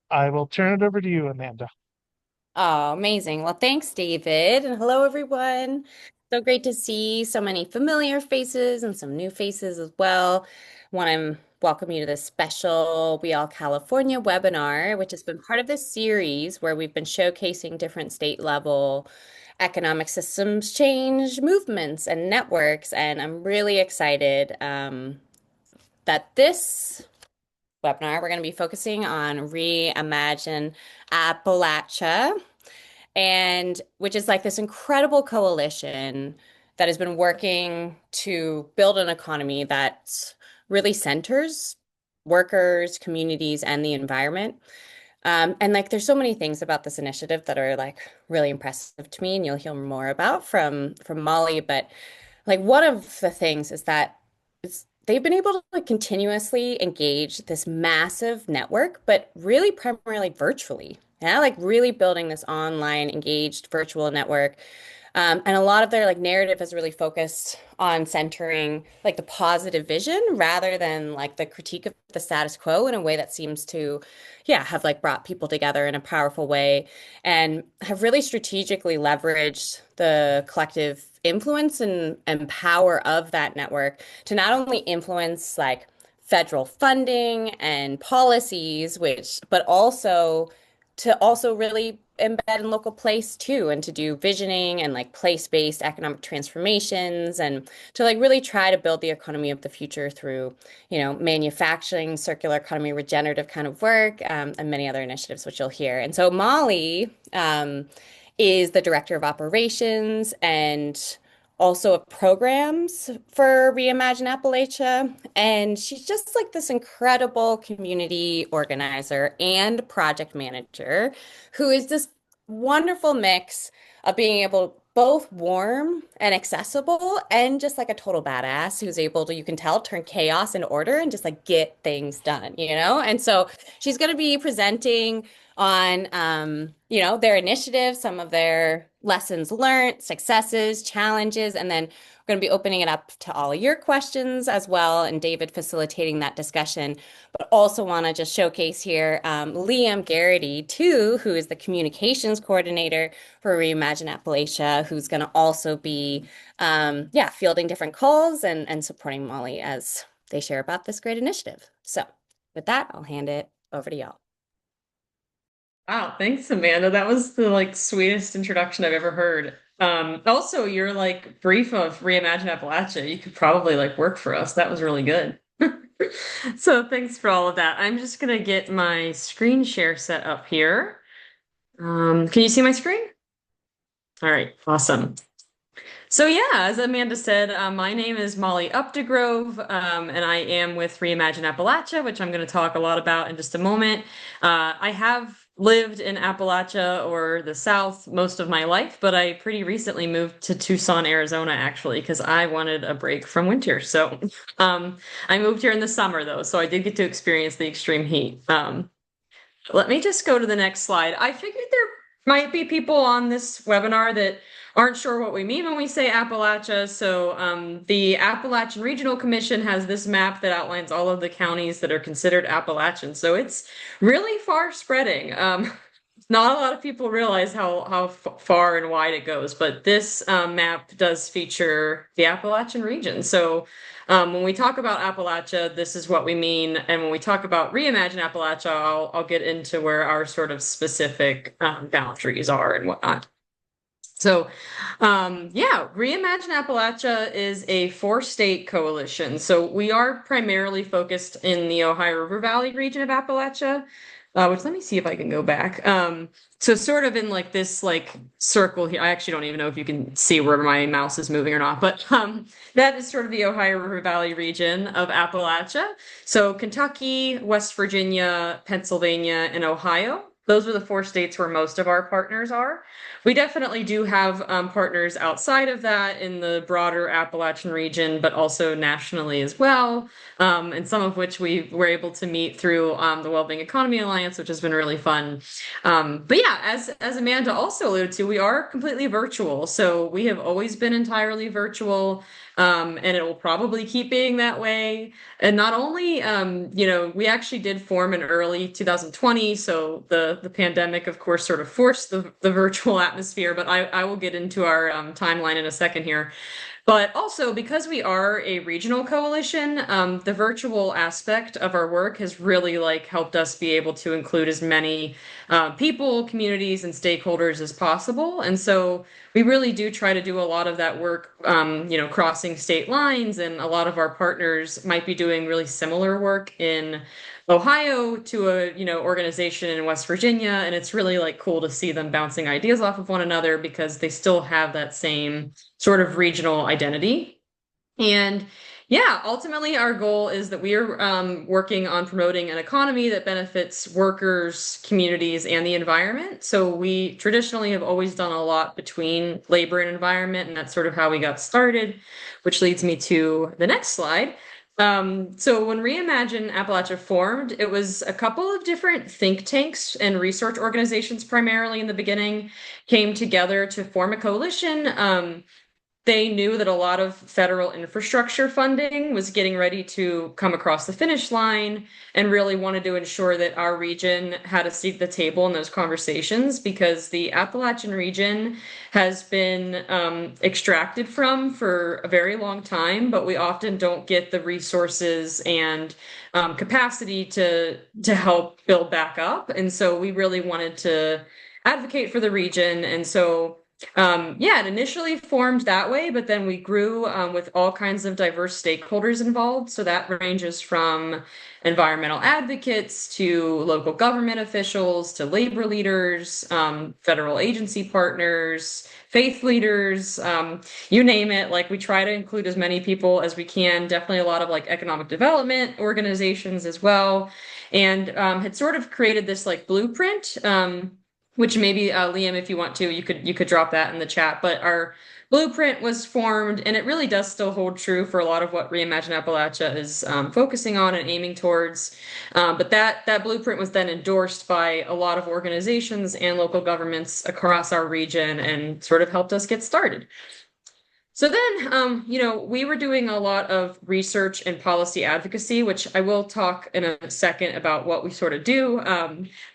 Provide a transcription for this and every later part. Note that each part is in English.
I will turn it over to you, Amanda. Oh, amazing. Well, thanks, David. And hello, everyone. So great to see so many familiar faces and some new faces as well. Want to welcome you to this special We All California webinar, which has been part of this series where we've been showcasing different state level economic systems change movements and networks. And I'm really excited that this webinar, we're going to be focusing on Reimagine Appalachia and which is like this incredible coalition that has been working to build an economy that really centers workers, communities, and the environment. And like, there's so many things about this initiative that are like really impressive to me, and you'll hear more about from Molly. But like, one of the things is that they've been able to like continuously engage this massive network, but really primarily virtually. Yeah, like really building this online engaged virtual network. And a lot of their like narrative is really focused on centering like the positive vision rather than like the critique of the status quo in a way that seems to, yeah, have like brought people together in a powerful way and have really strategically leveraged the collective influence and power of that network to not only influence like federal funding and policies, which, but also to also really embed in local place too, and to do visioning and like place-based economic transformations and to like really try to build the economy of the future through, manufacturing, circular economy, regenerative kind of work, and many other initiatives, which you'll hear. And so Molly, is the director of operations and also of programs for Reimagine Appalachia. And she's just like this incredible community organizer and project manager who is this wonderful mix of being able both warm and accessible and just like a total badass who's able to, you can tell, turn chaos into order and just like get things done, you know? And so she's going to be presenting on their initiatives, some of their lessons learned, successes, challenges, and then we're going to be opening it up to all of your questions as well, and David facilitating that discussion. But also want to just showcase here Liam Garrity, too, who is the communications coordinator for Reimagine Appalachia, who's going to also be, fielding different calls and supporting Molly as they share about this great initiative. So with that, I'll hand it over to y'all. Wow, thanks, Amanda. That was the like sweetest introduction I've ever heard. Also, your like brief of Reimagine Appalachia, you could probably like work for us. That was really good. So thanks for all of that. I'm just gonna get my screen share set up here. Can you see my screen? All right, awesome. So yeah, as Amanda said, my name is Molly Updegrove, and I am with Reimagine Appalachia, which I'm going to talk a lot about in just a moment. I have lived in Appalachia or the South most of my life, but I pretty recently moved to Tucson, Arizona, actually, because I wanted a break from winter. So I moved here in the summer, though, so I did get to experience the extreme heat. Let me just go to the next slide. I figured there might be people on this webinar that aren't sure what we mean when we say Appalachia. So the Appalachian Regional Commission has this map that outlines all of the counties that are considered Appalachian. So it's really far spreading. Not a lot of people realize how far and wide it goes, but this map does feature the Appalachian region. So when we talk about Appalachia, this is what we mean, and when we talk about Reimagine Appalachia, I'll get into where our sort of specific boundaries are and whatnot. So, Reimagine Appalachia is a four-state coalition. So we are primarily focused in the Ohio River Valley region of Appalachia, which let me see if I can go back. So sort of in like this like circle here. I actually don't even know if you can see where my mouse is moving or not, but that is sort of the Ohio River Valley region of Appalachia. So Kentucky, West Virginia, Pennsylvania, and Ohio. Those are the four states where most of our partners are. We definitely do have partners outside of that in the broader Appalachian region, but also nationally as well, and some of which we were able to meet through the Wellbeing Economy Alliance, which has been really fun. But yeah, as Amanda also alluded to, we are completely virtual. So we have always been entirely virtual. And it will probably keep being that way. And not only, we actually did form in early 2020, so the pandemic, of course, sort of forced the virtual atmosphere. But I will get into our timeline in a second here. But also, because we are a regional coalition, the virtual aspect of our work has really helped us be able to include as many people, communities, and stakeholders as possible. And so we really do try to do a lot of that work, crossing state lines, and a lot of our partners might be doing really similar work in Ohio to a organization in West Virginia, and it's really cool to see them bouncing ideas off of one another because they still have that same sort of regional identity. And yeah, ultimately our goal is that we are working on promoting an economy that benefits workers, communities, and the environment. So we traditionally have always done a lot between labor and environment, and that's sort of how we got started, which leads me to the next slide. So when Reimagine Appalachia formed, it was a couple of different think tanks and research organizations, primarily in the beginning, came together to form a coalition. They knew that a lot of federal infrastructure funding was getting ready to come across the finish line and really wanted to ensure that our region had a seat at the table in those conversations because the Appalachian region has been extracted from for a very long time, but we often don't get the resources and capacity to help build back up. And so we really wanted to advocate for the region. And so it initially formed that way, but then we grew with all kinds of diverse stakeholders involved. So that ranges from environmental advocates to local government officials to labor leaders, federal agency partners, faith leaders, you name it. We try to include as many people as we can. Definitely a lot of economic development organizations as well, and had sort of created this blueprint. Which maybe Liam, if you want to, you could drop that in the chat. But our blueprint was formed, and it really does still hold true for a lot of what Reimagine Appalachia is focusing on and aiming towards. But that blueprint was then endorsed by a lot of organizations and local governments across our region, and sort of helped us get started. So then, we were doing a lot of research and policy advocacy, which I will talk in a second about what we sort of do.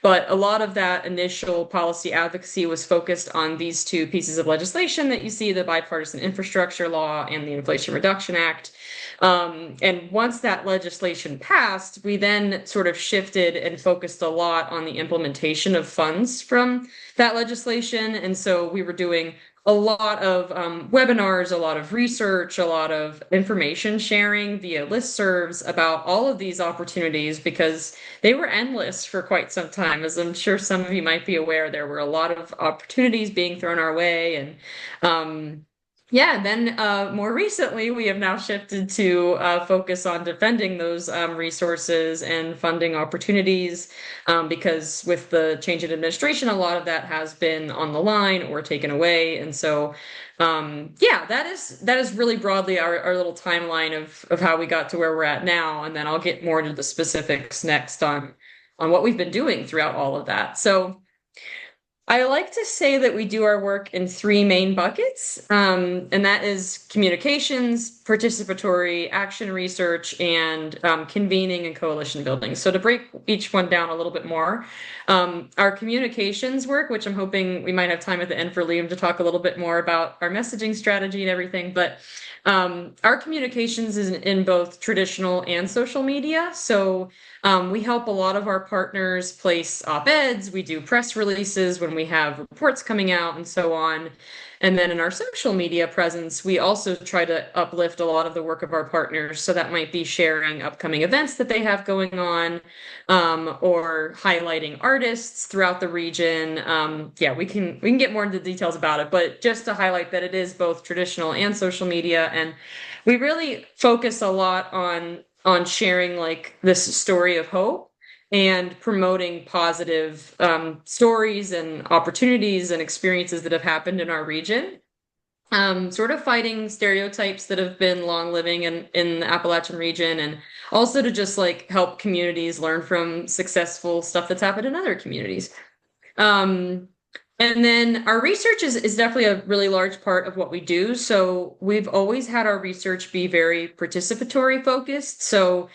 But a lot of that initial policy advocacy was focused on these two pieces of legislation that you see, the Bipartisan Infrastructure Law and the Inflation Reduction Act. And once that legislation passed, we then sort of shifted and focused a lot on the implementation of funds from that legislation. And so we were doing a lot of webinars, a lot of research, a lot of information sharing via listservs about all of these opportunities because they were endless for quite some time. As I'm sure some of you might be aware, there were a lot of opportunities being thrown our way. And then more recently, we have now shifted to focus on defending those resources and funding opportunities because with the change in administration, a lot of that has been on the line or taken away. And so, that is really broadly our little timeline of how we got to where we're at now. And then I'll get more into the specifics next on what we've been doing throughout all of that. So I like to say that we do our work in three main buckets, and that is communications, participatory action research, and convening and coalition building. So to break each one down a little bit more, our communications work, which I'm hoping we might have time at the end for Liam to talk a little bit more about our messaging strategy and everything, but our communications is in both traditional and social media. So we help a lot of our partners place op-eds. We do press releases when we have reports coming out and so on. And then in our social media presence, we also try to uplift a lot of the work of our partners. So that might be sharing upcoming events that they have going on, or highlighting artists throughout the region. We can get more into the details about it, but just to highlight that it is both traditional and social media. And we really focus a lot on sharing this story of hope and promoting positive stories and opportunities and experiences that have happened in our region. Sort of fighting stereotypes that have been long living in the Appalachian region, and also to just help communities learn from successful stuff that's happened in other communities. And And then our research is definitely a really large part of what we do. So we've always had our research be very participatory focused. So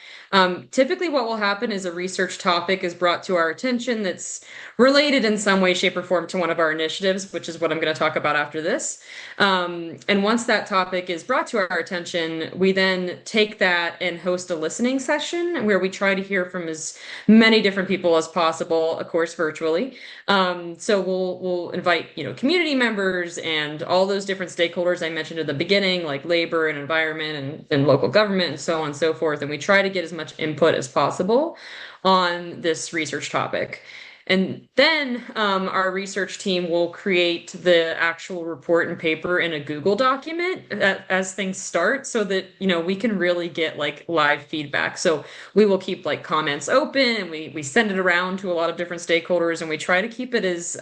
typically what will happen is a research topic is brought to our attention that's related in some way, shape, or form to one of our initiatives, which is what I'm going to talk about after this. And once that topic is brought to our attention, we then take that and host a listening session where we try to hear from as many different people as possible, of course, virtually. So we'll invite, community members and all those different stakeholders I mentioned at the beginning, like labor and environment and local government and so on and so forth. And we try to get as much input as possible on this research topic. And then our research team will create the actual report and paper in a Google document as things start so that, we can really get like live feedback. So we will keep like comments open and we send it around to a lot of different stakeholders and we try to keep it as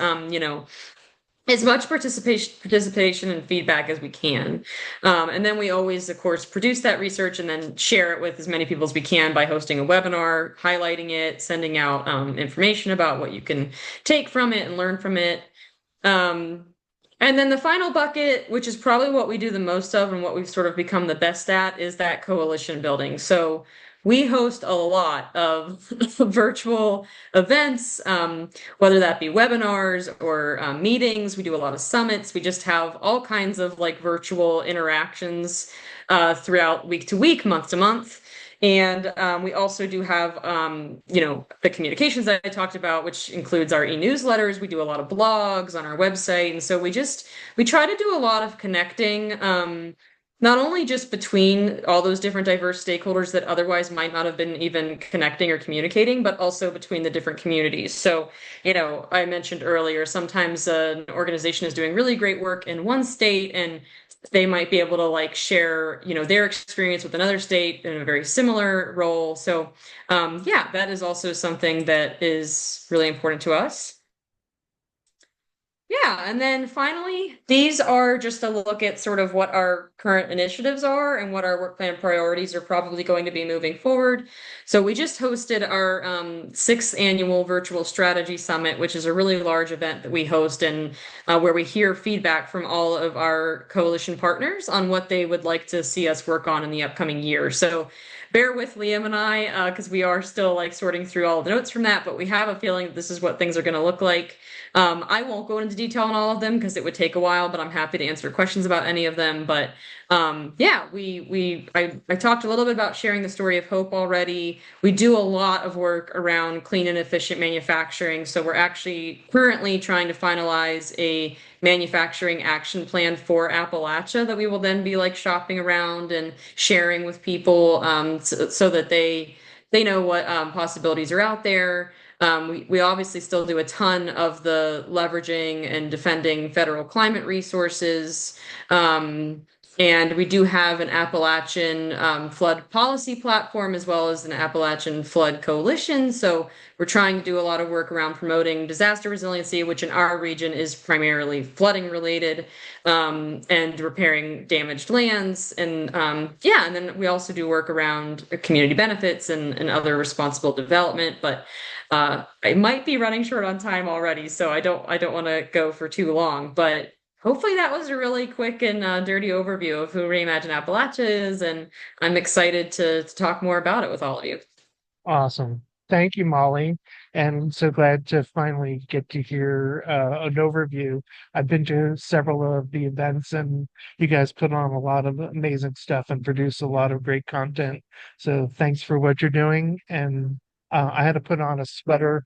much participation and feedback as we can. And then we always, of course, produce that research and then share it with as many people as we can by hosting a webinar, highlighting it, sending out information about what you can take from it and learn from it. And then the final bucket, which is probably what we do the most of and what we've sort of become the best at, is that coalition building. So we host a lot of virtual events, whether that be webinars or meetings. We do a lot of summits. We just have all kinds of like virtual interactions throughout week to week, month to month. And we also do have, the communications that I talked about, which includes our e-newsletters. We do a lot of blogs on our website. And so we try to do a lot of connecting, not only just between all those different diverse stakeholders that otherwise might not have been even connecting or communicating, but also between the different communities. So, I mentioned earlier, sometimes an organization is doing really great work in one state and they might be able to like share, their experience with another state in a very similar role. So, that is also something that is really important to us. Yeah, and then finally, these are just a look at sort of what our current initiatives are and what our work plan priorities are probably going to be moving forward. So we just hosted our sixth annual virtual strategy summit, which is a really large event that we host and where we hear feedback from all of our coalition partners on what they would like to see us work on in the upcoming year. So bear with Liam and I because we are still like sorting through all the notes from that, but we have a feeling that this is what things are going to look like. I won't go into detail on all of them because it would take a while, but I'm happy to answer questions about any of them. But I talked a little bit about sharing the story of hope already. We do a lot of work around clean and efficient manufacturing. So we're actually currently trying to finalize a manufacturing action plan for Appalachia that we will then be like shopping around and sharing with people so that they know what possibilities are out there. We obviously still do a ton of the leveraging and defending federal climate resources. And we do have an Appalachian flood policy platform as well as an Appalachian flood coalition. So we're trying to do a lot of work around promoting disaster resiliency, which in our region is primarily flooding related, and repairing damaged lands. And and then we also do work around community benefits and other responsible development. But I might be running short on time already, so I don't want to go for too long. But hopefully that was a really quick and dirty overview of who Reimagine Appalachia is, and I'm excited to talk more about it with all of you. Awesome. Thank you, Molly. And so glad to finally get to hear an overview. I've been to several of the events, and you guys put on a lot of amazing stuff and produce a lot of great content. So thanks for what you're doing. And I had to put on a sweater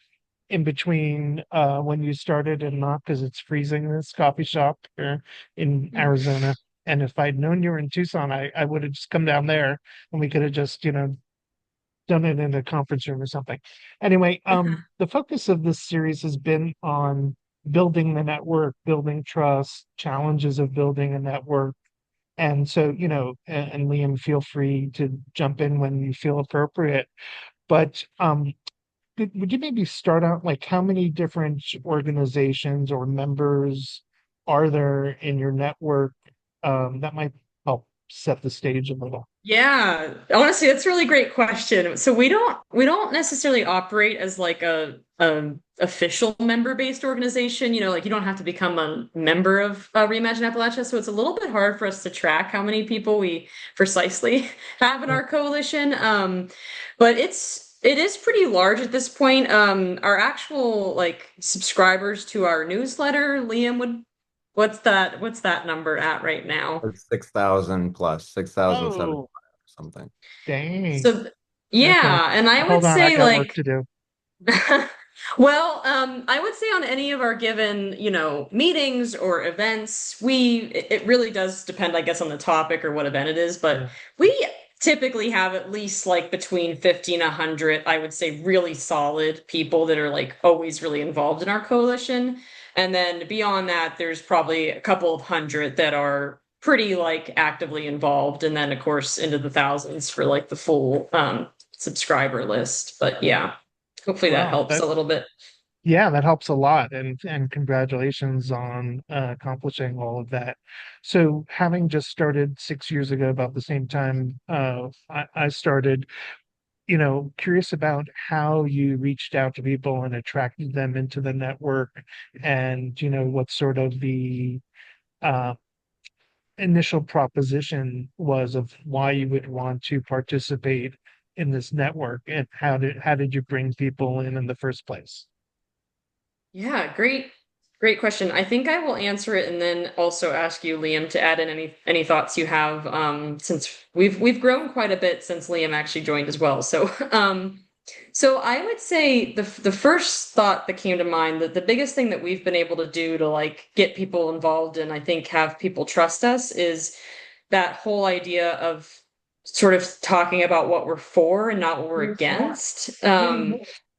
in between when you started and not because it's freezing in this coffee shop here in Arizona. And if I'd known you were in Tucson, I would have just come down there and we could have just, done it in a conference room or something. Anyway, the focus of this series has been on building the network, building trust, challenges of building a network. And so, and Liam, feel free to jump in when you feel appropriate. But would you maybe start out like how many different organizations or members are there in your network that might help set the stage a little. Yeah, honestly, that's a really great question. So we don't necessarily operate as like a official member-based organization. Like you don't have to become a member of Reimagine Appalachia. So it's a little bit hard for us to track how many people we precisely have in Yeah. our coalition. But it is pretty large at this point. Our actual like subscribers to our newsletter, Liam would what's that number at right now? It's 6,000 plus, 6,007 Oh, or something. dang. So Okay. yeah, and I would Hold on, I say got work like to do. well, I would say on any of our given, meetings or events, it really does depend, I guess, on the topic or what event it is, but Yeah. we typically have at least like between 50 and 100, I would say, really solid people that are like always really involved in our coalition. And then beyond that, there's probably a couple of hundred that are pretty like actively involved, and then of course into the thousands for like the full subscriber list. But yeah. Hopefully that Wow. helps a little bit. Yeah, that helps a lot, and congratulations on accomplishing all of that. So, having just started 6 years ago, about the same time I started, curious about how you reached out to people and attracted them into the network, and what sort of the uh, initial proposition was of why you would want to participate in this network, and how did you bring people in the first place? Yeah, great question. I think I will answer it and then also ask you, Liam, to add in any thoughts you have, since we've grown quite a bit since Liam actually joined as well. So I would say the first thought that came to mind, that the biggest thing that we've been able to do to like get people involved and I think have people trust us is that whole idea of sort of talking about what we're for and not what we're against.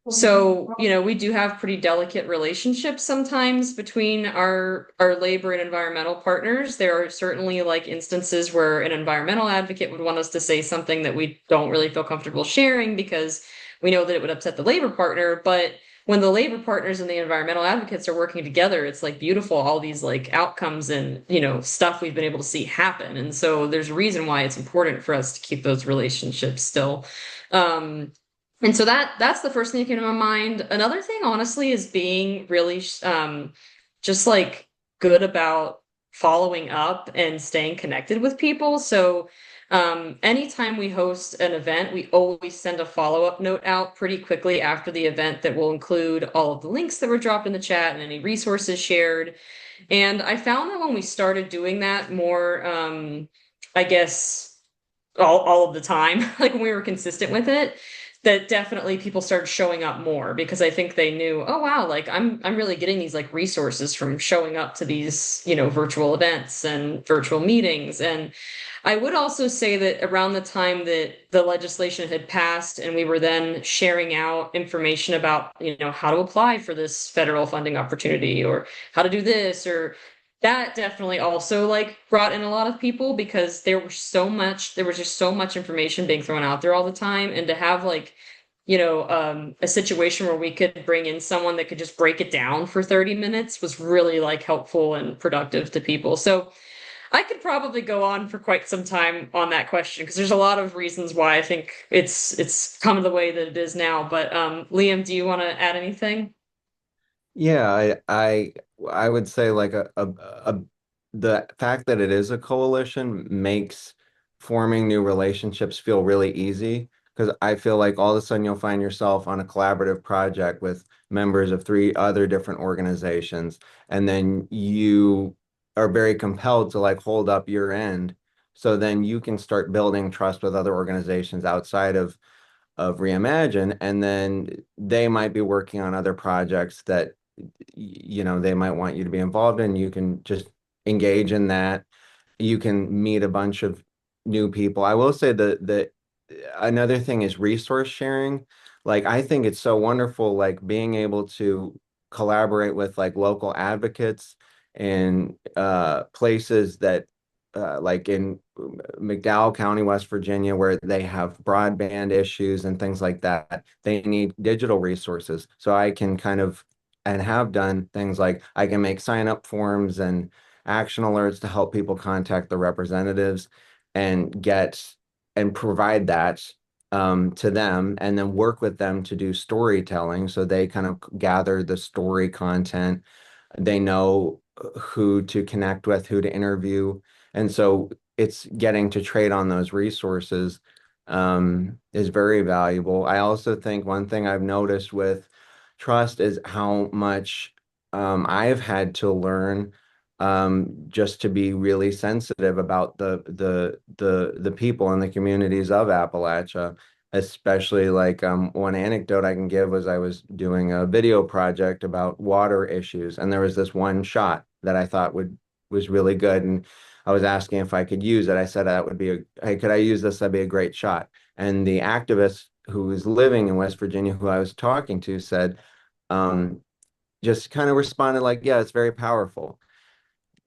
So, we do have pretty delicate relationships sometimes between our labor and environmental partners. There are certainly like instances where an environmental advocate would want us to say something that we don't really feel comfortable sharing because we know that it would upset the labor partner. But when the labor partners and the environmental advocates are working together, it's like beautiful, all these like outcomes and, stuff we've been able to see happen. And so there's a reason why it's important for us to keep those relationships still. Um, and so that's the first thing that came to my mind. Another thing, honestly, is being really just like good about following up and staying connected with people. So anytime we host an event, we always send a follow-up note out pretty quickly after the event that will include all of the links that were dropped in the chat and any resources shared. And I found that when we started doing that more, I guess all of the time, like when we were consistent with it, that definitely people started showing up more because I think they knew, oh wow, like I'm really getting these like resources from showing up to these, virtual events and virtual meetings. And I would also say that around the time that the legislation had passed and we were then sharing out information about, how to apply for this federal funding opportunity or how to do this, or that definitely also like brought in a lot of people because there was just so much information being thrown out there all the time. And to have like, a situation where we could bring in someone that could just break it down for 30 minutes was really like helpful and productive to people. So I could probably go on for quite some time on that question because there's a lot of reasons why I think it's come the way that it is now. But Liam, do you want to add anything? Yeah, I would say like the fact that it is a coalition makes forming new relationships feel really easy because I feel like all of a sudden you'll find yourself on a collaborative project with members of three other different organizations, and then you are very compelled to like hold up your end. So then you can start building trust with other organizations outside of Reimagine, and then they might be working on other projects that they might want you to be involved in. You can just engage in that. You can meet a bunch of new people. I will say that another thing is resource sharing. Like I think it's so wonderful, like being able to collaborate with like local advocates and places that like in McDowell County, West Virginia, where they have broadband issues and things like that. They need digital resources. So I can kind of and have done things like I can make sign up forms and action alerts to help people contact the representatives. and get and provide that to them, and then work with them to do storytelling. So they kind of gather the story content. They know who to connect with, who to interview. And so it's getting to trade on those resources is very valuable. I also think one thing I've noticed with trust is how much I've had to learn just to be really sensitive about the people and the communities of Appalachia. Especially like one anecdote I can give was I was doing a video project about water issues, and there was this one shot that I thought would was really good, and I was asking if I could use it. I said that would be hey, could I use this? That'd be a great shot. And the activist who was living in West Virginia, who I was talking to, said, um, just kind of responded like, yeah, it's very powerful.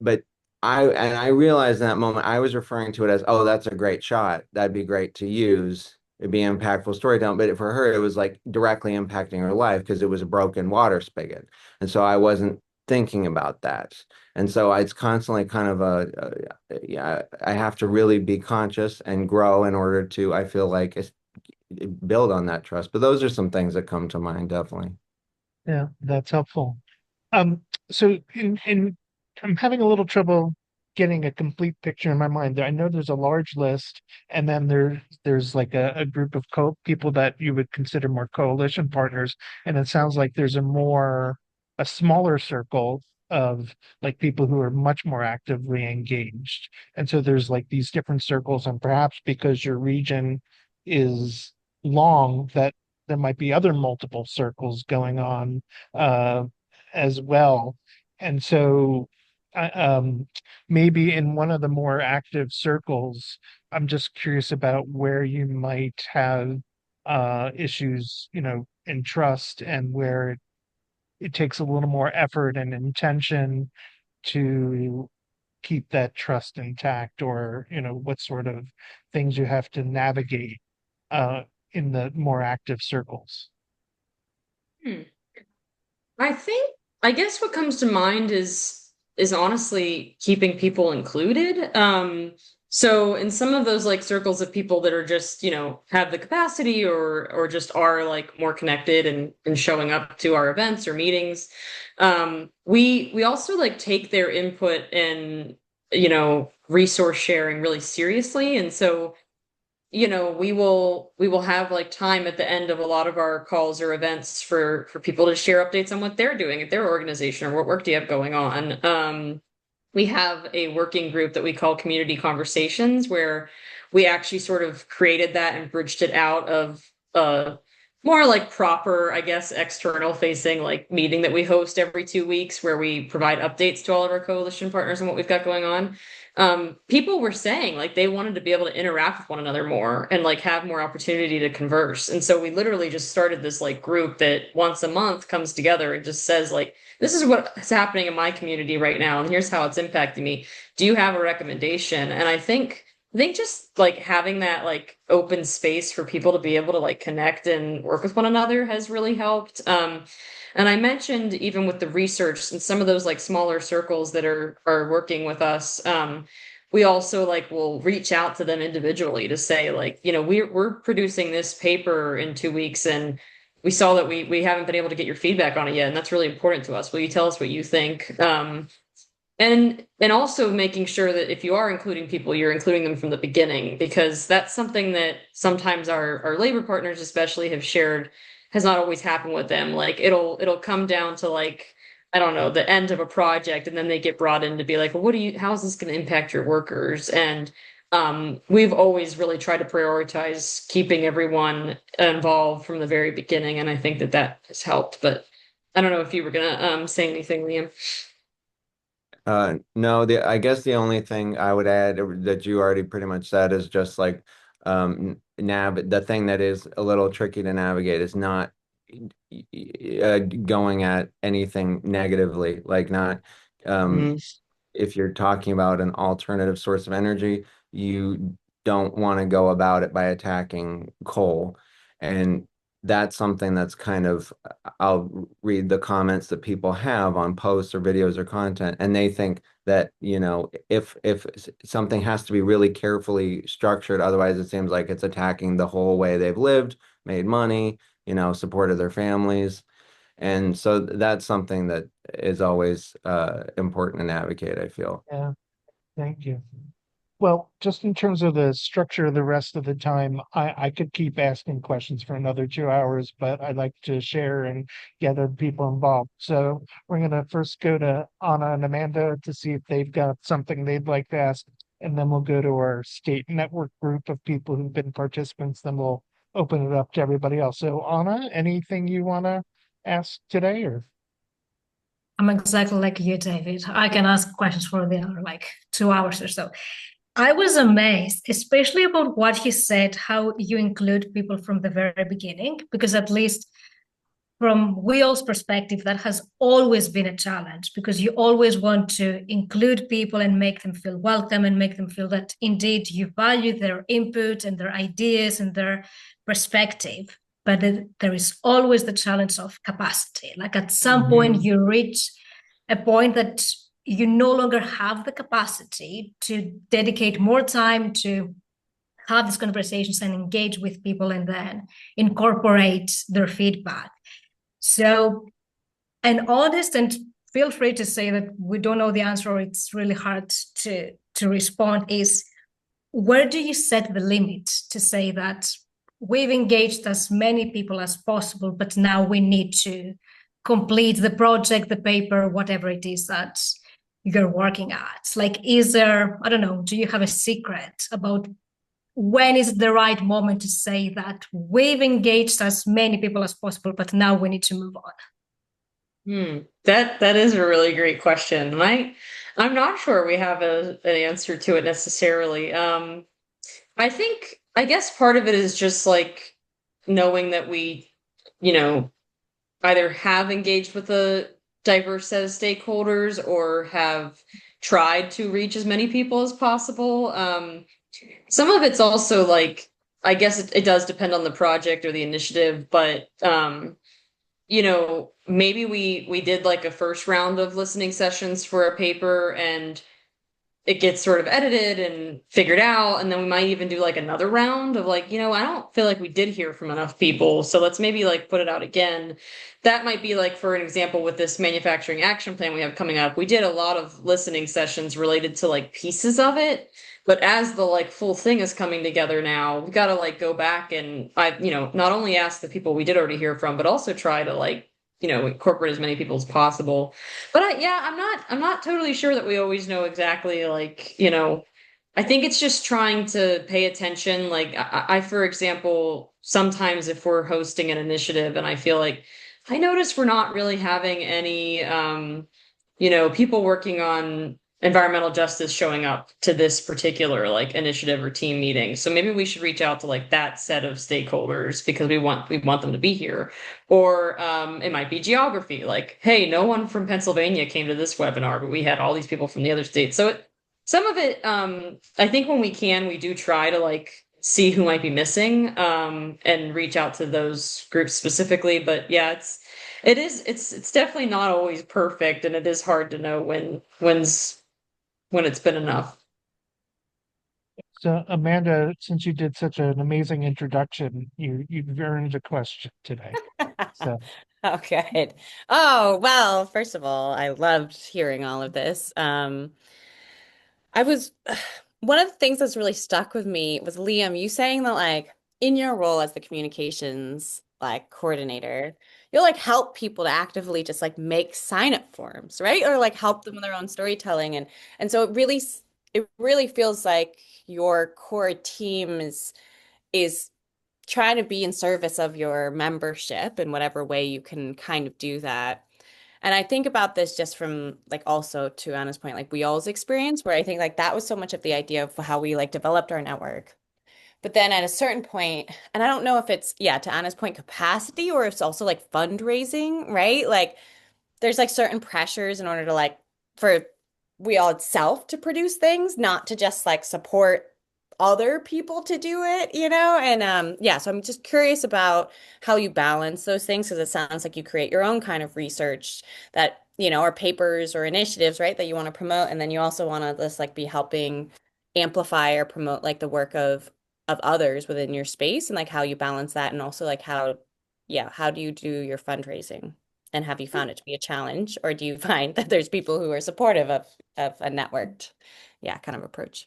But I realized in that moment I was referring to it as, oh, that's a great shot. That'd be great to use. It'd be impactful storytelling. But for her, it was like directly impacting her life because it was a broken water spigot. And so I wasn't thinking about that. And so it's constantly kind of yeah, I have to really be conscious and grow in order to, I feel like, build on that trust. But those are some things that come to mind, definitely. Yeah, that's helpful. Um, so in I'm having a little trouble getting a complete picture in my mind. I know there's a large list, and then there's like a group of co people that you would consider more coalition partners, and it sounds like there's a smaller circle of like people who are much more actively engaged. And so there's like these different circles, and perhaps because your region is long, that there might be other multiple circles going on uh, as well. And so, maybe in one of the more active circles, I'm just curious about where you might have issues, in trust, and where it takes a little more effort and intention to keep that trust intact, or, what sort of things you have to navigate uh, in the more active circles. Hmm. I think I guess what comes to mind is honestly keeping people included. So in some of those like circles of people that are just, have the capacity or just are like more connected and showing up to our events or meetings, we also like take their input and, resource sharing really seriously. And so we will have like time at the end of a lot of our calls or events for people to share updates on what they're doing at their organization or what work do you have going on. We have a working group that we call Community Conversations, where we actually sort of created that and bridged it out of more like proper, I guess, external facing like meeting that we host every 2 weeks, where we provide updates to all of our coalition partners and what we've got going on. People were saying like they wanted to be able to interact with one another more and like have more opportunity to converse. And so we literally just started this like group that once a month comes together and just says like, this is what is happening in my community right now, and here's how it's impacting me. Do you have a recommendation? And I think just like having that like open space for people to be able to like connect and work with one another has really helped. And I mentioned even with the research and some of those like smaller circles that are working with us, we also like will reach out to them individually to say like, we're producing this paper in 2 weeks, and we saw that we haven't been able to get your feedback on it yet, and that's really important to us. Will you tell us what you think? And also making sure that if you are including people, you're including them from the beginning, because that's something that sometimes our labor partners especially have shared has not always happened with them. Like it'll come down to like, I don't know, the end of a project, and then they get brought in to be like, well, how is this going to impact your workers? And we've always really tried to prioritize keeping everyone involved from the very beginning, and I think that that has helped. But I don't know if you were gonna say anything, Liam. No, I guess the only thing I would add that you already pretty much said is just like the thing that is a little tricky to navigate is not going at anything negatively, like not um, Mm. if you're talking about an alternative source of energy, you don't want to go about it by attacking coal. And that's something that's kind of, I'll read the comments that people have on posts or videos or content, and they think that, if something has to be really carefully structured, otherwise it seems like it's attacking the whole way they've lived, made money, supported their families. And so that's something that is always important to navigate, I feel. Yeah, thank you. Well, just in terms of the structure of the rest of the time, I could keep asking questions for another 2 hours, but I'd like to share and get other people involved. So we're going to first go to Anna and Amanda to see if they've got something they'd like to ask. And then we'll go to our state network group of people who've been participants. Then we'll open it up to everybody else. So Anna, anything you want to ask today or? I'm exactly like you, David. I can ask questions for the other like 2 hours or so. I was amazed, especially about what he said, how you include people from the very beginning, because at least from Will's perspective, that has always been a challenge because you always want to include people and make them feel welcome and make them feel that indeed you value their input and their ideas and their perspective. But there is always the challenge of capacity. Like at some point, you reach a point that you no longer have the capacity to dedicate more time to have these conversations and engage with people and then incorporate their feedback. So, and honest, and feel free to say that we don't know the answer or it's really hard to respond, is where do you set the limit to say that we've engaged as many people as possible, but now we need to complete the project, the paper, whatever it is that you're working at? Like, is there, I don't know, do you have a secret about when is the right moment to say that we've engaged as many people as possible, but now we need to move on? That is a really great question. And I'm not sure we have an answer to it necessarily. I guess part of it is just like knowing that we, you know, either have engaged with a diverse set of stakeholders or have tried to reach as many people as possible. Some of it's also like, I guess it does depend on the project or the initiative, but maybe we did like a first round of listening sessions for a paper and it gets sort of edited and figured out, and then we might even do like another round of like, I don't feel like we did hear from enough people, so let's maybe like put it out again. That might be like, for an example, with this manufacturing action plan we have coming up, we did a lot of listening sessions related to like pieces of it, but as the like full thing is coming together now, we got to like go back and not only ask the people we did already hear from, but also try to like incorporate as many people as possible. But I'm not totally sure that we always know exactly, like, I think it's just trying to pay attention. Like for example, sometimes if we're hosting an initiative and I feel like I notice we're not really having any people working on environmental justice showing up to this particular like initiative or team meeting. So maybe we should reach out to like that set of stakeholders because we want them to be here. Or it might be geography. Like, hey, no one from Pennsylvania came to this webinar, but we had all these people from the other states. So some of it, I think when we can, we do try to like see who might be missing and reach out to those groups specifically. But yeah, it's definitely not always perfect, and it is hard to know when it's been enough. So Amanda, since you did such an amazing introduction, you've earned a question today. So Oh, good. Oh, well, first of all, I loved hearing all of this. I was one of the things that's really stuck with me was Liam, you saying that like in your role as the communications like coordinator, you'll like help people to actively just like make sign up forms, right? Or like help them with their own storytelling. And so it really feels like your core team is trying to be in service of your membership in whatever way you can kind of do that. And I think about this just from like also to Anna's point, like we all's experience, where I think like that was so much of the idea of how we like developed our network. But then at a certain point, and I don't know if it's, yeah, to Anna's point, capacity, or if it's also like fundraising, right? Like there's like certain pressures in order to like for we all itself to produce things, not to just like support other people to do it, and yeah, so I'm just curious about how you balance those things because it sounds like you create your own kind of research that, are papers or initiatives, right, that you want to promote, and then you also want to just like be helping amplify or promote like the work of others within your space and like how you balance that and also like how do you do your fundraising? And have you found it to be a challenge, or do you find that there's people who are supportive of a networked, yeah, kind of approach?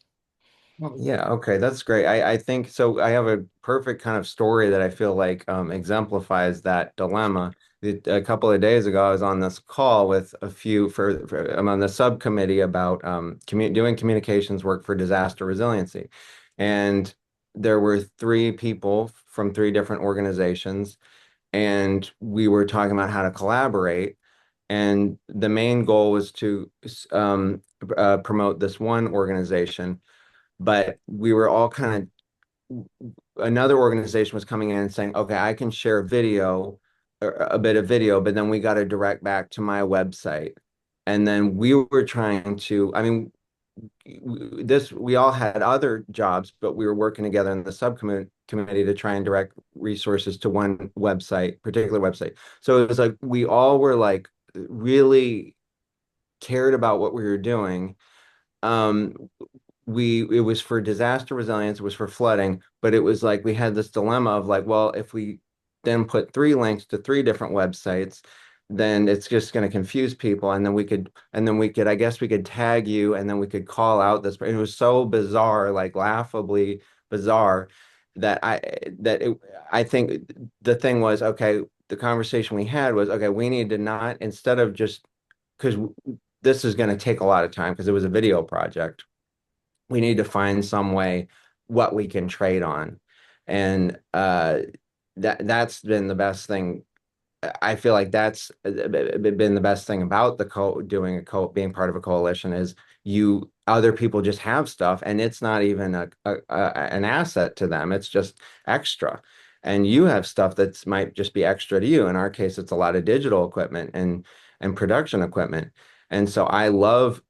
Yeah, okay, that's great. I think so. I have a perfect kind of story that I feel like exemplifies that dilemma. A couple of days ago, I was on this call with a few I'm on the subcommittee about doing communications work for disaster resiliency, and there were three people from three different organizations, and we were talking about how to collaborate. And the main goal was to promote this one organization, but we were all kind of, another organization was coming in and saying, okay, I can share video, or a bit of video, but then we got to direct back to my website. And then we were trying to, I mean, we all had other jobs, but we were working together in the subcommittee committee to try and direct resources to one website, particular website. So it was like we all were like really cared about what we were doing. Um, it was for disaster resilience, it was for flooding, but it was like we had this dilemma of like, well, if we then put three links to three different websites, then it's just going to confuse people. And then we could, I guess we could tag you, and then we could call out this. It was so bizarre, like laughably bizarre, that I think the thing was, okay, the conversation we had was, okay, we need to not, instead of just, because this is going to take a lot of time because it was a video project, we need to find some way what we can trade on. And that's been the best thing. I feel like that's been the best thing about the being part of a coalition is other people just have stuff, and it's not even an asset to them. It's just extra. And you have stuff that might just be extra to you. In our case, it's a lot of digital equipment and production equipment. And so I love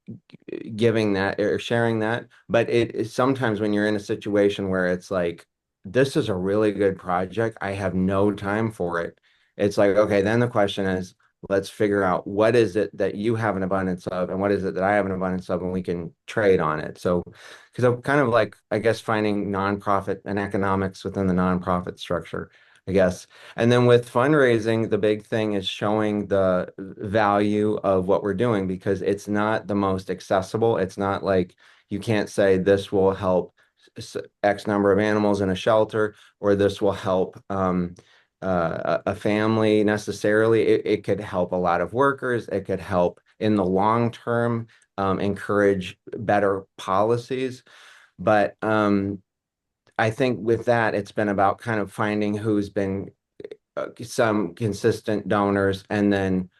giving that or sharing that. But sometimes when you're in a situation where it's like, this is a really good project, I have no time for it. It's like, okay, then the question is, let's figure out what is it that you have an abundance of and what is it that I have an abundance of, and we can trade on it. So, because I'm kind of like, I guess, finding nonprofit and economics within the nonprofit structure, I guess. And then with fundraising, the big thing is showing the value of what we're doing because it's not the most accessible. It's not like you can't say this will help X number of animals in a shelter, or this will help a family necessarily. It could help a lot of workers. It could help in the long term, encourage better policies. But I think with that, it's been about kind of finding who's been some consistent donors, and then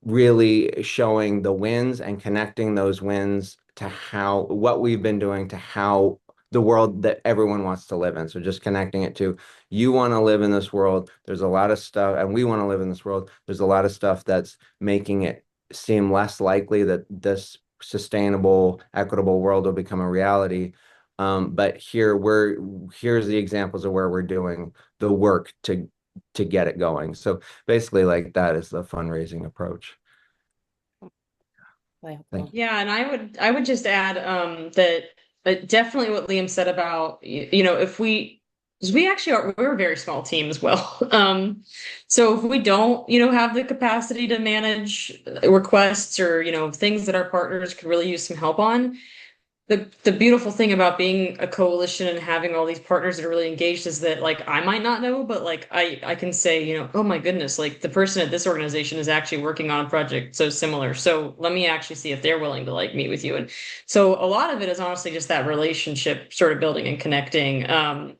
really showing the wins and connecting those wins to how what we've been doing to how the world that everyone wants to live in. So just connecting it to, you want to live in this world. There's a lot of stuff, and we want to live in this world. There's a lot of stuff that's making it seem less likely that this sustainable, equitable world will become a reality. But here's the examples of where we're doing the work to get it going. So basically, like, that is the fundraising approach. Really Thank helpful. you. Yeah, and I would just add that definitely what Liam said about if we, because we actually we're a very small team as well. So if we don't have the capacity to manage requests or things that our partners could really use some help on, the beautiful thing about being a coalition and having all these partners that are really engaged is that like I might not know, but like I can say, oh my goodness, like the person at this organization is actually working on a project so similar. So let me actually see if they're willing to like meet with you. And so a lot of it is honestly just that relationship sort of building and connecting. And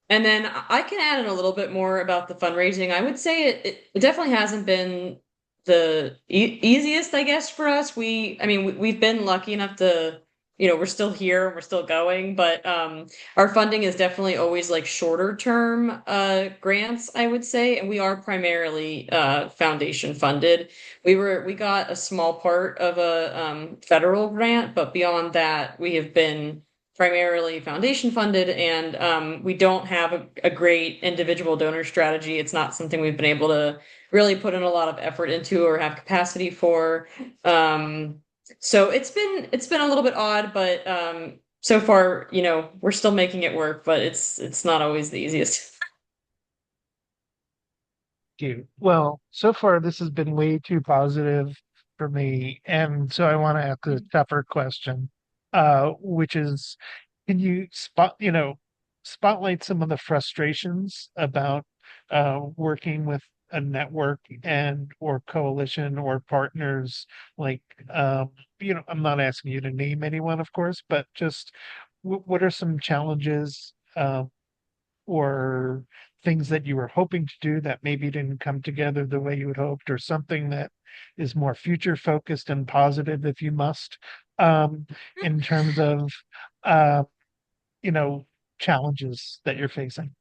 then I can add in a little bit more about the fundraising. I would say it definitely hasn't been the easiest, I guess, for us. I mean, we've been lucky enough to we're still here, we're still going, but our funding is definitely always like shorter term grants, I would say, and we are primarily foundation funded. We got a small part of a federal grant, but beyond that, we have been primarily foundation funded, and we don't have a great individual donor strategy. It's not something we've been able to really put in a lot of effort into or have capacity for. So it's been a little bit odd, but so far, we're still making it work, but it's not always the easiest. You. Well, so far this has been way too positive for me, and so I want to ask a tougher question, which is, can you spotlight some of the frustrations about working with a network and or coalition or partners like I'm not asking you to name anyone, of course, but just what are some challenges or things that you were hoping to do that maybe didn't come together the way you had hoped, or something that is more future focused and positive if you must, um, in terms of uh, you know, challenges that you're facing.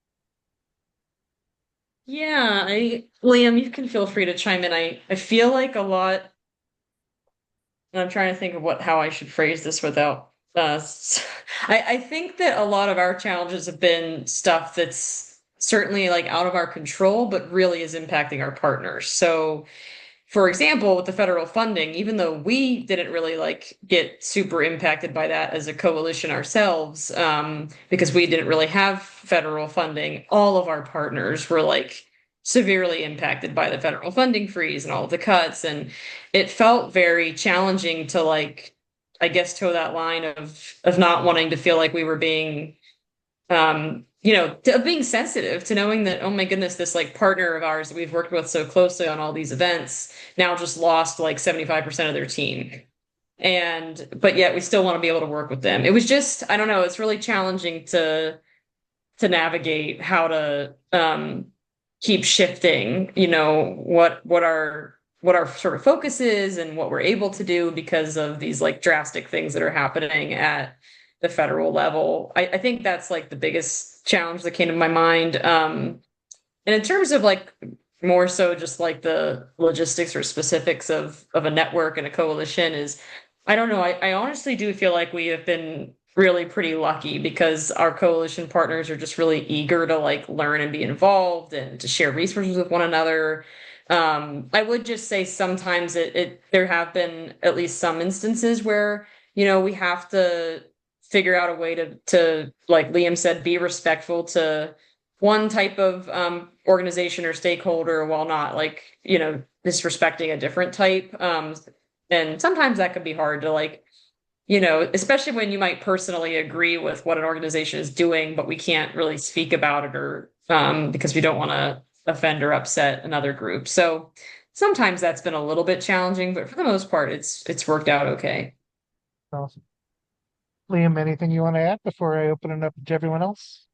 Yeah, Liam, you can feel free to chime in. I feel like a lot, and I'm trying to think of how I should phrase this without I think that a lot of our challenges have been stuff that's certainly like out of our control, but really is impacting our partners. So for example, with the federal funding, even though we didn't really like get super impacted by that as a coalition ourselves, because we didn't really have federal funding, all of our partners were like severely impacted by the federal funding freeze and all of the cuts. And it felt very challenging to like, I guess, toe that line of not wanting to feel like we were being of being sensitive to knowing that, oh my goodness, this like partner of ours that we've worked with so closely on all these events now just lost like 75% of their team. But yet we still want to be able to work with them. It was just, I don't know, it's really challenging to navigate how to keep shifting, what our sort of focus is and what we're able to do because of these like drastic things that are happening at the federal level. I think that's like the biggest challenge that came to my mind. And in terms of like more so just like the logistics or specifics of a network and a coalition is, I don't know. I honestly do feel like we have been really pretty lucky because our coalition partners are just really eager to like learn and be involved and to share resources with one another. I would just say sometimes there have been at least some instances where, we have to figure out a way to like Liam said, be respectful to one type of organization or stakeholder while not like, disrespecting a different type. And sometimes that could be hard to like, especially when you might personally agree with what an organization is doing, but we can't really speak about it or because we don't want to offend or upset another group. So sometimes that's been a little bit challenging, but for the most part, it's worked out okay. Awesome. Liam, anything you want to add before I open it up to everyone else?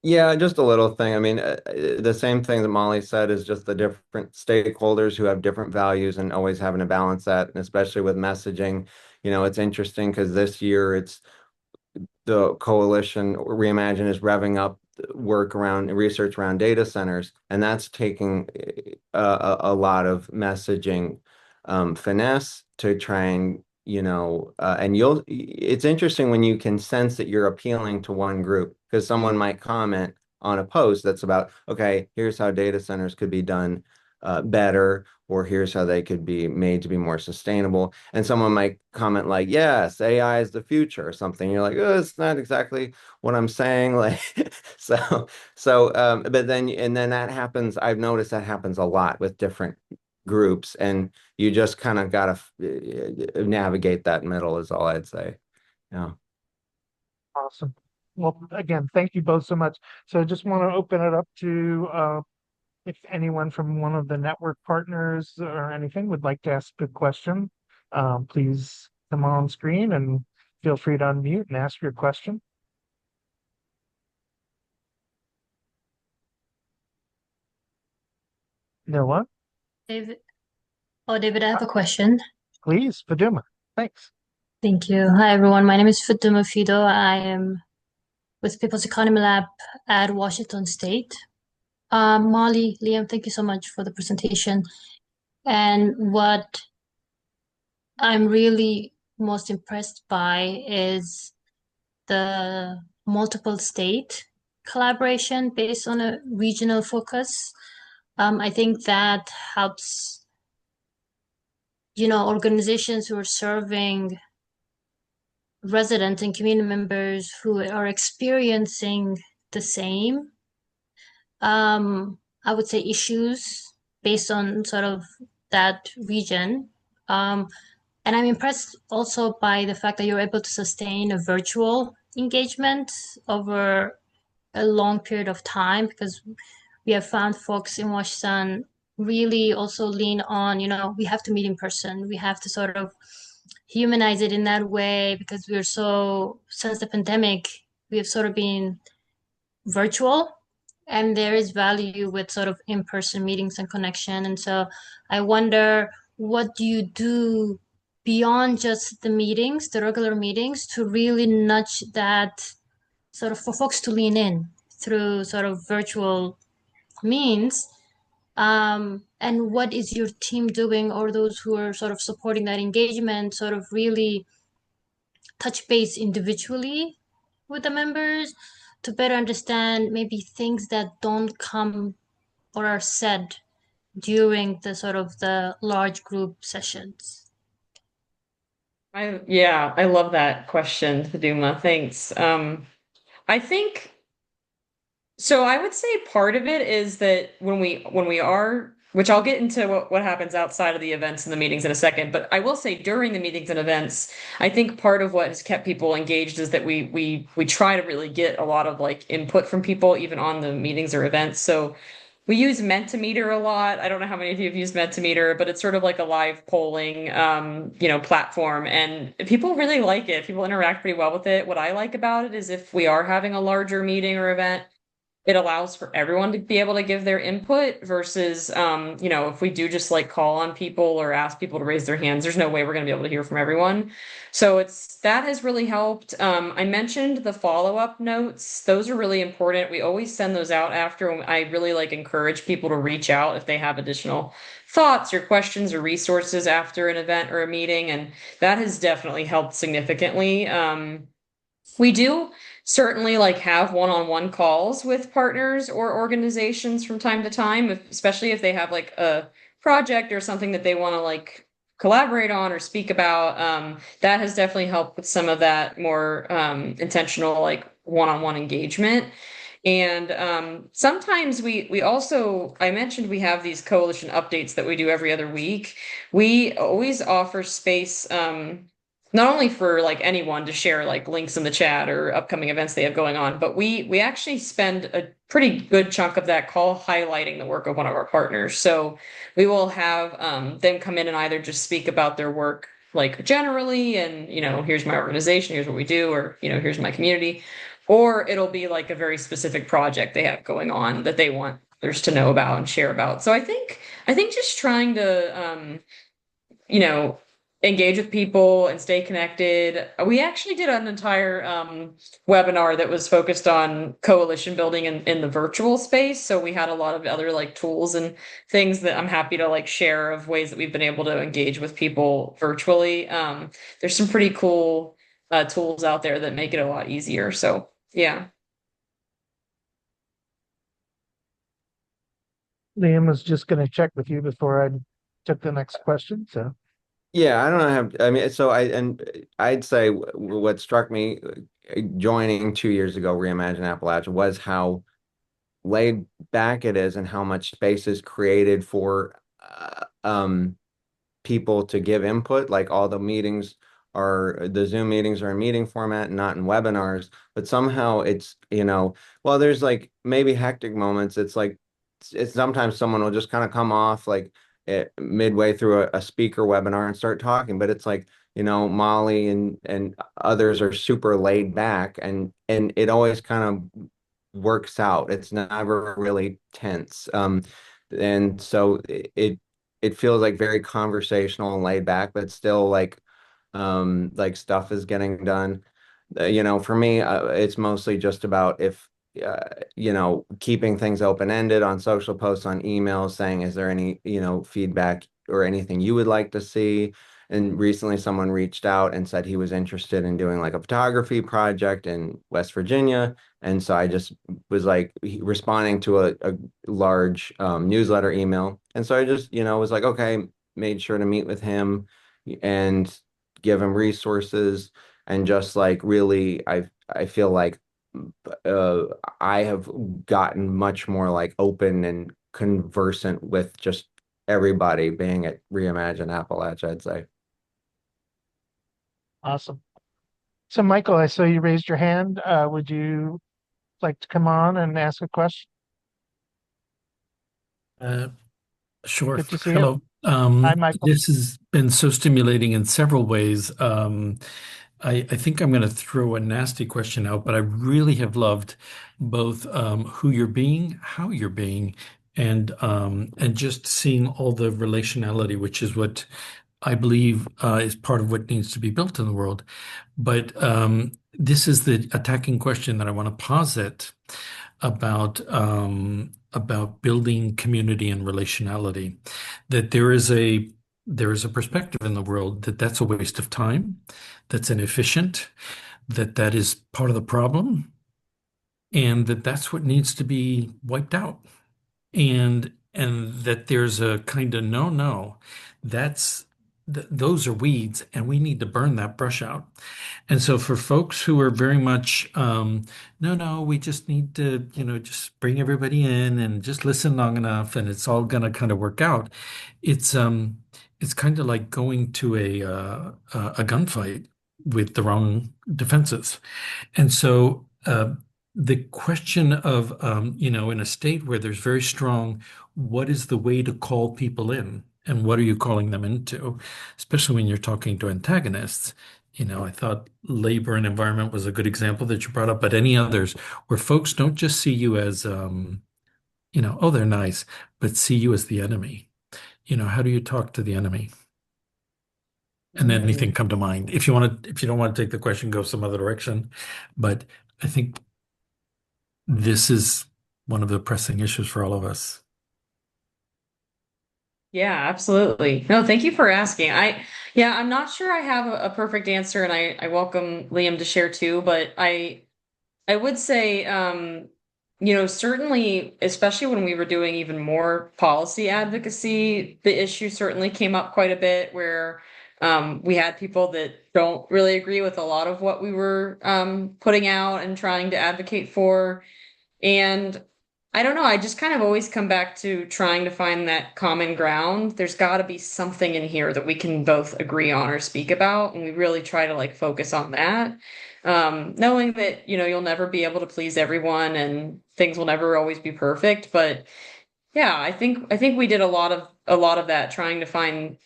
Yeah, just a little thing. I mean, the same thing that Molly said is just the different stakeholders who have different values and always having to balance that, and especially with messaging. It's interesting because this year it's the coalition Reimagine is revving up work around research around data centers, and that's taking a lot of messaging finesse to try and and it's interesting when you can sense that you're appealing to one group because someone might comment on a post that's about, okay, here's how data centers could be done better, or here's how they could be made to be more sustainable. And someone might comment like, yes, AI is the future or something. You're like, oh, it's not exactly what I'm saying. Like, but then that happens. I've noticed that happens a lot with different groups, and you just kind of gotta navigate that middle is all I'd say. Yeah. Awesome. Well, again, thank you both so much. So I just want to open it up to if anyone from one of the network partners or anything would like to ask a question, please come on screen and feel free to unmute and ask your question. No one? David, oh, David, I have a question. Please, Paduma. Thanks. Thank you. Hi, everyone. My name is Fatuma Fido. I am with People's Economy Lab at Washington State. Molly, Liam, thank you so much for the presentation. And what I'm really most impressed by is the multiple state collaboration based on a regional focus. I think that helps, organizations who are serving residents and community members who are experiencing the same, I would say, issues based on sort of that region. And I'm impressed also by the fact that you're able to sustain a virtual engagement over a long period of time, because we have found folks in Washington really also lean on, we have to meet in person. We have to sort of humanize it in that way because we're so, since the pandemic, we have sort of been virtual, and there is value with sort of in-person meetings and connection. And so I wonder, what do you do beyond just the meetings, the regular meetings, to really nudge that sort of for folks to lean in through sort of virtual means? And what is your team doing, or those who are sort of supporting that engagement, sort of really touch base individually with the members to better understand maybe things that don't come or are said during the sort of the large group sessions? I love that question, Faduma. Thanks. I think so. I would say part of it is that when we are, which I'll get into what happens outside of the events and the meetings in a second, but I will say during the meetings and events, I think part of what has kept people engaged is that we try to really get a lot of like input from people even on the meetings or events. So we use Mentimeter a lot. I don't know how many of you have used Mentimeter, but it's sort of like a live polling, platform, and people really like it. People interact pretty well with it. What I like about it is if we are having a larger meeting or event, it allows for everyone to be able to give their input versus, if we do just like call on people or ask people to raise their hands, there's no way we're going to be able to hear from everyone. So that has really helped. I mentioned the follow-up notes. Those are really important. We always send those out after. And I really like encourage people to reach out if they have additional thoughts or questions or resources after an event or a meeting. And that has definitely helped significantly. We do certainly like have one-on-one calls with partners or organizations from time to time, especially if they have like a project or something that they want to like collaborate on or speak about. That has definitely helped with some of that more intentional like one-on-one engagement. And sometimes we also, I mentioned we have these coalition updates that we do every other week. We always offer space, not only for like anyone to share like links in the chat or upcoming events they have going on, but we actually spend a pretty good chunk of that call highlighting the work of one of our partners. So we will have them come in and either just speak about their work like generally and here's my organization, here's what we do, or here's my community, or it'll be like a very specific project they have going on that they want others to know about and share about. So I think just trying to you know, engage with people and stay connected. We actually did an entire webinar that was focused on coalition building in the virtual space. So we had a lot of other like tools and things that I'm happy to like share of ways that we've been able to engage with people virtually. There's some pretty cool tools out there that make it a lot easier. So yeah. Liam was just going to check with you before I took the next question. So, Yeah, I don't have, I mean, I'd say what struck me joining 2 years ago, Reimagine Appalachia, was how laid back it is and how much space is created for people to give input. Like all the Zoom meetings are in meeting format, not in webinars, but somehow well, there's like maybe hectic moments. It's sometimes someone will just kind of come off like midway through a speaker webinar and start talking, but it's like, Molly and others are super laid back, and it always kind of works out. It's never really tense. And so it feels like very conversational and laid back, but still like like stuff is getting done. For me, it's mostly just about if keeping things open-ended on social posts, on emails, saying, is there any, feedback or anything you would like to see? And recently someone reached out and said he was interested in doing like a photography project in West Virginia. And so I just was like responding to a large newsletter email. And so I just, was like, okay, made sure to meet with him and give him resources and just like really, I feel like uh, I have gotten much more like open and conversant with just everybody being at Reimagine Appalachia, I'd say. Awesome. So, Michael, I saw you raised your hand. Would you like to come on and ask a question? Uh, sure. Good to see you. Hello. Hi, Michael. This has been so stimulating in several ways. I think I'm going to throw a nasty question out, but I really have loved both who you're being, how you're being, and just seeing all the relationality, which is what I believe is part of what needs to be built in the world. But this is the attacking question that I want to posit about building community and relationality. That there is a perspective in the world that that's a waste of time, that's inefficient, that is part of the problem, and that that's what needs to be wiped out. And that there's a kind of no, that's those are weeds, and we need to burn that brush out. And so for folks who are very much, no, we just need to, just bring everybody in and just listen long enough and it's all gonna kind of work out. It's kind of like going to a gunfight with the wrong defenses. And so the question of, in a state where there's very strong, what is the way to call people in? And what are you calling them into? Especially when you're talking to antagonists. I thought labor and environment was a good example that you brought up, but any others where folks don't just see you as, oh, they're nice, but see you as the enemy. How do you talk to the enemy? And then anything come to mind? If you don't want to take the question, go some other direction. But I think this is one of the pressing issues for all of us. Yeah, absolutely. No, thank you for asking. Yeah, I'm not sure I have a perfect answer, and I welcome Liam to share too, but I would say, certainly, especially when we were doing even more policy advocacy, the issue certainly came up quite a bit where we had people that don't really agree with a lot of what we were putting out and trying to advocate for. And I don't know, I just kind of always come back to trying to find that common ground. There's got to be something in here that we can both agree on or speak about, and we really try to like focus on that. Knowing that, you'll never be able to please everyone and things will never always be perfect, but yeah, I think we did a lot of that trying to find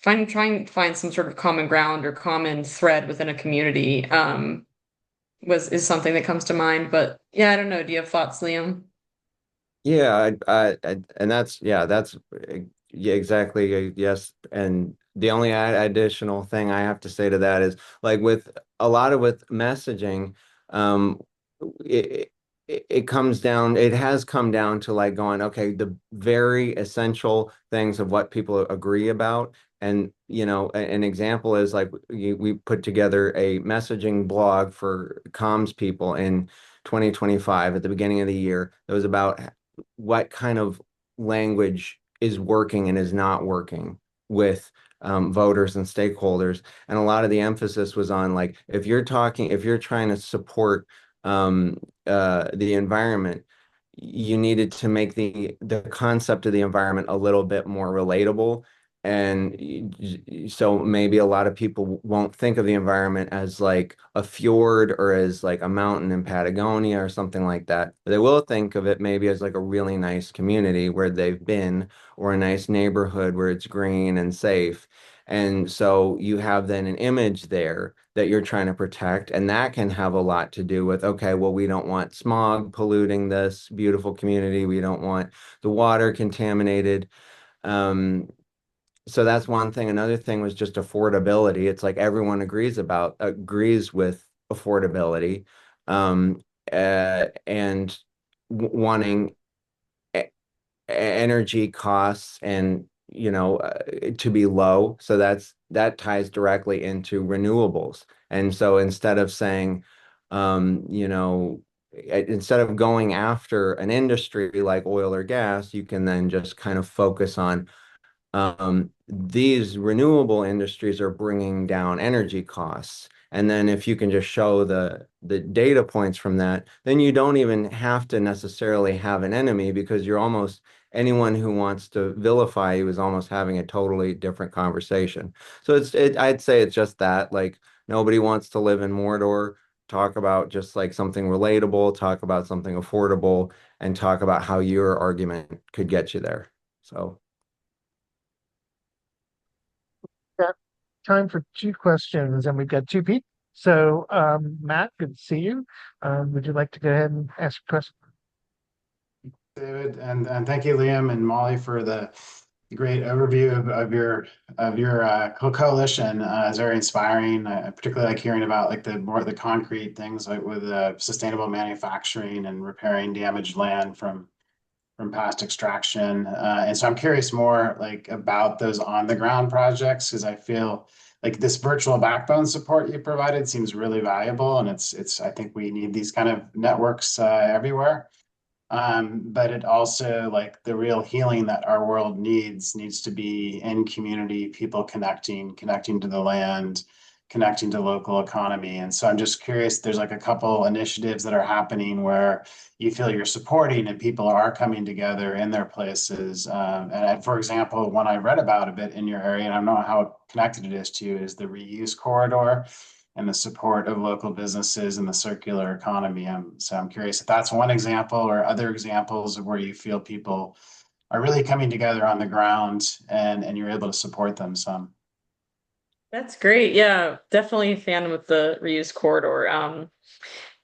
some sort of common ground or common thread within a community is something that comes to mind. But yeah, I don't know. Do you have thoughts, Liam? Yeah, and that's yeah, exactly. Yes, and the only additional thing I have to say to that is like with a lot of with messaging, um, it it has come down to like going, okay, the very essential things of what people agree about. And an example is like we put together a messaging blog for comms people in 2025 at the beginning of the year. That was about what kind of language is working and is not working with voters and stakeholders. And a lot of the emphasis was on like, if you're trying to support the environment, you needed to make the concept of the environment a little bit more relatable. And so maybe a lot of people won't think of the environment as like a fjord or as like a mountain in Patagonia or something like that. They will think of it maybe as like a really nice community where they've been, or a nice neighborhood where it's green and safe. And so you have then an image there that you're trying to protect. And that can have a lot to do with, okay, well, we don't want smog polluting this beautiful community. We don't want the water contaminated. Um, so that's one thing. Another thing was just affordability. It's like everyone agrees with affordability, um, and wanting e- energy costs and to be low. So that ties directly into renewables. And so instead of saying, instead of going after an industry like oil or gas, you can then just kind of focus on these renewable industries are bringing down energy costs. And then if you can just show the data points from that, then you don't even have to necessarily have an enemy because you're almost anyone who wants to vilify you is almost having a totally different conversation. So I'd say it's just that like nobody wants to live in Mordor. Talk about just like something relatable, talk about something affordable, and talk about how your argument could get you there. So. Got time for two questions, and we've got two people. So, Matt, good to see you. Would you like to go ahead and ask a question? David, and thank you, Liam and Molly, for the great overview of your coalition. It's very inspiring. I particularly like hearing about like the concrete things like with sustainable manufacturing and repairing damaged land from past extraction. And so I'm curious more like about those on the ground projects because I feel like this virtual backbone support you provided seems really valuable, and it's I think we need these kind of networks everywhere. But it also like the real healing that our world needs to be in community, people connecting to the land, connecting to local economy. And so I'm just curious, there's like a couple initiatives that are happening where you feel you're supporting and people are coming together in their places. For example, one I read about a bit in your area, and I don't know how connected it is to you, is the reuse corridor and the support of local businesses and the circular economy. So I'm curious if that's one example or other examples of where you feel people are really coming together on the ground and you're able to support them some. That's great. Yeah, definitely a fan with the reuse corridor.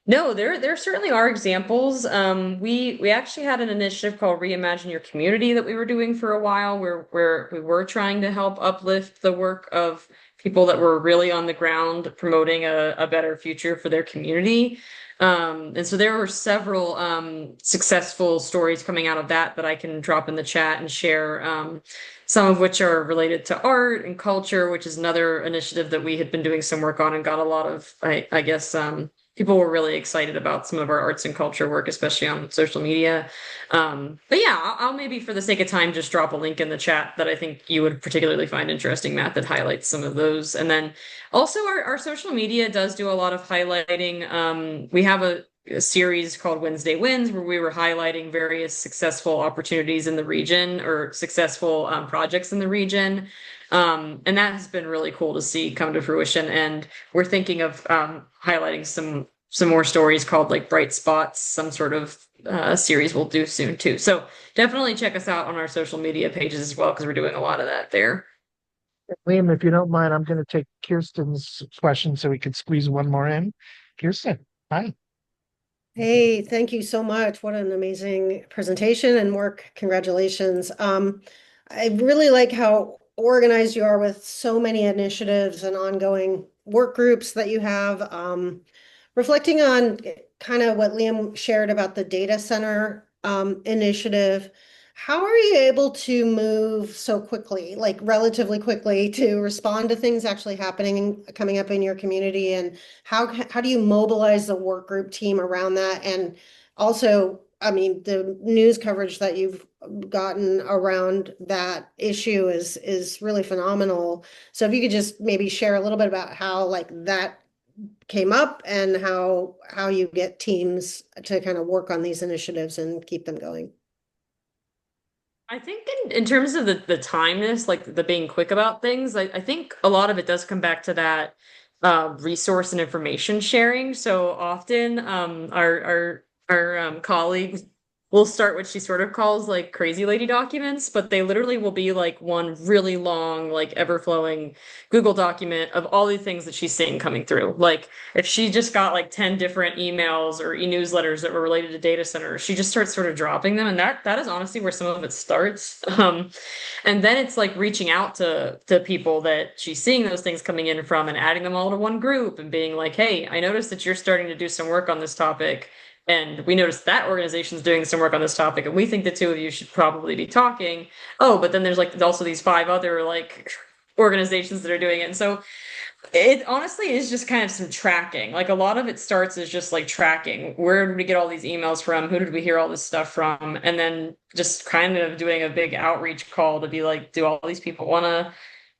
No, there certainly are examples. We actually had an initiative called Reimagine Your Community that we were doing for a while, where we were trying to help uplift the work of people that were really on the ground promoting a better future for their community. And so there were several successful stories coming out of that I can drop in the chat and share. Some of which are related to art and culture, which is another initiative that we had been doing some work on and got a lot of, I guess, people were really excited about some of our arts and culture work, especially on social media. But yeah, I'll maybe for the sake of time just drop a link in the chat that I think you would particularly find interesting, Matt, that highlights some of those. And then also our social media does do a lot of highlighting. We have a series called Wednesday Wins, where we were highlighting various successful opportunities in the region or successful projects in the region. And that has been really cool to see come to fruition. And we're thinking of highlighting some more stories called like Bright Spots, some sort of series we'll do soon too. So definitely check us out on our social media pages as well, because we're doing a lot of that there. Liam, if you don't mind, I'm going to take Kirsten's question so we could squeeze one more in. Kirsten, hi. Hey, thank you so much. What an amazing presentation and work. Congratulations. I really like how organized you are with so many initiatives and ongoing work groups that you have. Reflecting on kind of what Liam shared about the data center initiative, how are you able to move so quickly, like relatively quickly, to respond to things actually happening, coming up in your community? And how do you mobilize the work group team around that? And also, I mean, the news coverage that you've gotten around that issue is really phenomenal. So if you could just maybe share a little bit about how like that came up and how you get teams to kind of work on these initiatives and keep them going. I think in terms of the timeness, like the being quick about things, I think a lot of it does come back to that resource and information sharing. So often our colleagues will start what she sort of calls like crazy lady documents, but they literally will be like one really long, like ever flowing Google document of all the things that she's seeing coming through. Like if she just got like 10 different emails or e-newsletters that were related to data centers, she just starts sort of dropping them. And that is honestly where some of it starts. And then it's like reaching out to people that she's seeing those things coming in from and adding them all to one group and being like, hey, I noticed that you're starting to do some work on this topic. And we noticed that organization's doing some work on this topic, and we think the two of you should probably be talking. Oh, but then there's like also these 5 other like organizations that are doing it. And so it honestly is just kind of some tracking. Like a lot of it starts as just like tracking. Where did we get all these emails from? Who did we hear all this stuff from? And then just kind of doing a big outreach call to be like, do all these people want to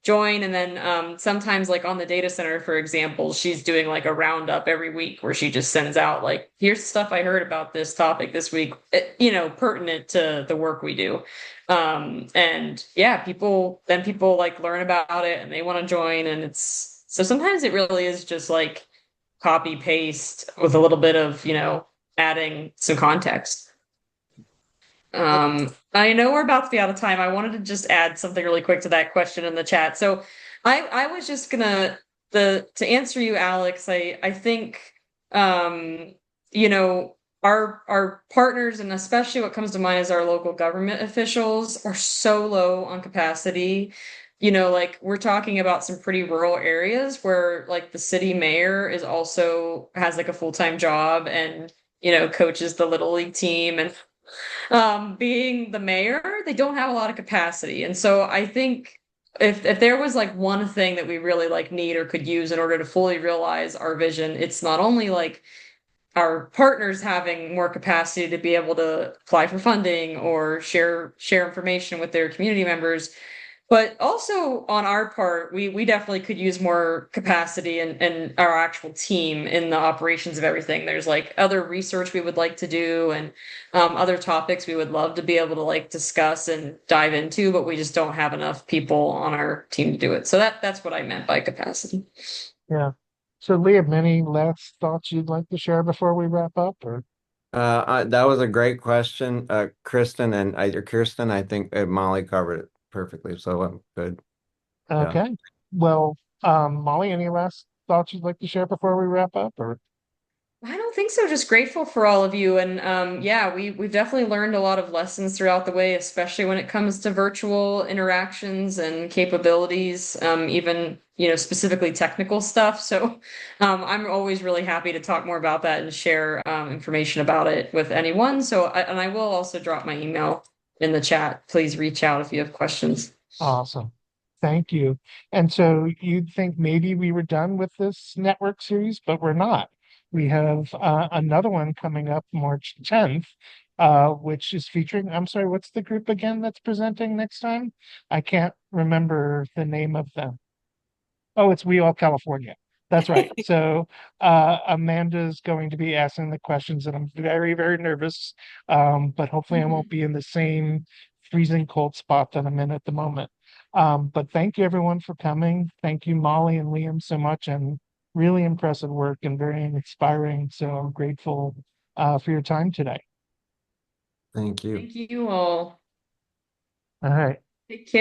join? And then sometimes like on the data center, for example, she's doing like a roundup every week where she just sends out like, here's stuff I heard about this topic this week, pertinent to the work we do. And yeah, people like learn about it and they want to join. And so sometimes it really is just like copy paste with a little bit of, adding some context. I know we're about to be out of time. I wanted to just add something really quick to that question in the chat. So I was just gonna to answer you, Alex, I think our partners, and especially what comes to mind is our local government officials, are so low on capacity. Like we're talking about some pretty rural areas where like the city mayor has like a full-time job and coaches the little league team, and being the mayor, they don't have a lot of capacity. And so I think if there was like one thing that we really like need or could use in order to fully realize our vision, it's not only like our partners having more capacity to be able to apply for funding or share information with their community members, but also on our part, we definitely could use more capacity and our actual team in the operations of everything. There's like other research we would like to do and other topics we would love to be able to like discuss and dive into, but we just don't have enough people on our team to do it. So that's what I meant by capacity. Yeah. So Liam, any last thoughts you'd like to share before we wrap up, or? That was a great question, Kirsten, I think Molly covered it perfectly, so I'm good. Yeah. Okay. Well, Molly, any last thoughts you'd like to share before we wrap up, or? I don't think so. Just grateful for all of you. And yeah, we've definitely learned a lot of lessons throughout the way, especially when it comes to virtual interactions and capabilities, even, specifically technical stuff. So I'm always really happy to talk more about that and share information about it with anyone. And I will also drop my email in the chat. Please reach out if you have questions. Awesome. Thank you. And so you'd think maybe we were done with this network series, but we're not. We have another one coming up March 10th, which is featuring, I'm sorry, what's the group again that's presenting next time? I can't remember the name of them. Oh, it's We All California. That's right. So Amanda's going to be asking the questions, and I'm very, very nervous. But hopefully I won't be in the same freezing cold spot that I'm in at the moment. But thank you everyone for coming. Thank you, Molly and Liam, so much, and really impressive work and very inspiring. So I'm grateful for your time today. Thank you. Thank you all. All right. Take care.